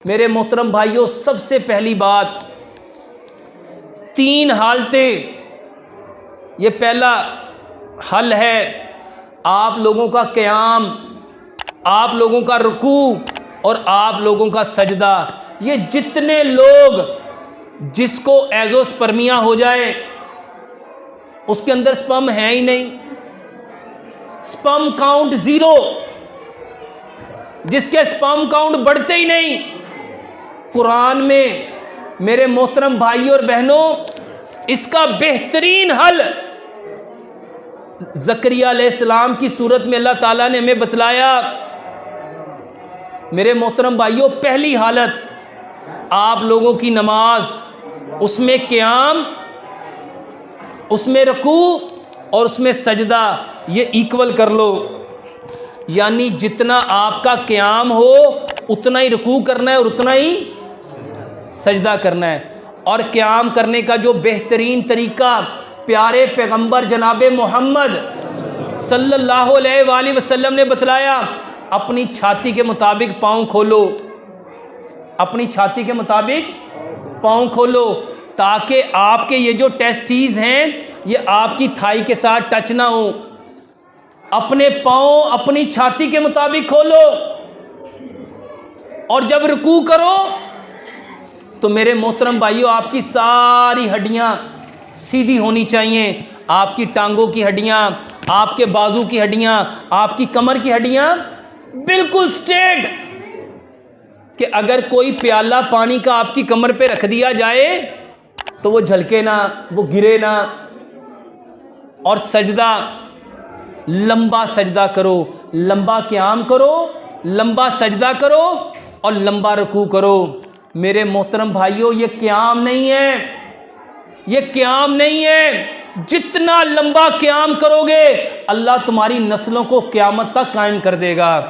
मेरे मोहतरम भाइयों, सबसे पहली बात, 3 हालतें। ये पहला हल है आप लोगों का क़याम, आप लोगों का रुकू और आप लोगों का सजदा। ये जितने लोग जिसको एजोस्पर्मिया हो जाए, उसके अंदर स्पर्म है ही नहीं, स्पर्म काउंट 0, जिसके स्पर्म काउंट बढ़ते ही नहीं, कुरान में मेरे मोहतरम भाइयों और बहनों इसका बेहतरीन हल ज़करिया अलैहिस्सलाम की सूरत में अल्लाह ताला ने हमें बतलाया। मेरे मोहतरम भाइयों, पहली हालत आप लोगों की नमाज, उसमें क़याम, उसमें रुकू और उसमें सजदा, ये इक्वल कर लो। यानी जितना आपका क़याम हो उतना ही रुकू करना है और उतना ही सजदा करना है। और क़याम करने का जो बेहतरीन तरीका प्यारे पैगंबर जनाब मोहम्मद सल्लल्लाहु अलैहि वसल्लम ने बतलाया, अपनी छाती के मुताबिक पाँव खोलो, अपनी छाती के मुताबिक पाँव खोलो, ताकि आपके ये जो टेस्टीज हैं ये आपकी थाई के साथ टच ना हो। अपने पाँव अपनी छाती के मुताबिक खोलो और जब रुकू करो तो मेरे मोहतरम भाइयों आपकी सारी हड्डियां सीधी होनी चाहिए। आपकी टांगों की हड्डियां, आपके बाजू की हड्डियां, आपकी कमर की हड्डियां बिल्कुल स्ट्रेट, कि अगर कोई प्याला पानी का आपकी कमर पे रख दिया जाए तो वो झलके ना, वो गिरे ना। और सजदा, लंबा सजदा करो, लंबा क़याम करो, लंबा सजदा करो और लंबा रुकू करो। मेरे मोहतरम भाइयों, ये क़याम नहीं है, ये क़याम नहीं है। जितना लंबा क़याम करोगे अल्लाह तुम्हारी नस्लों को क़यामत तक कायम कर देगा।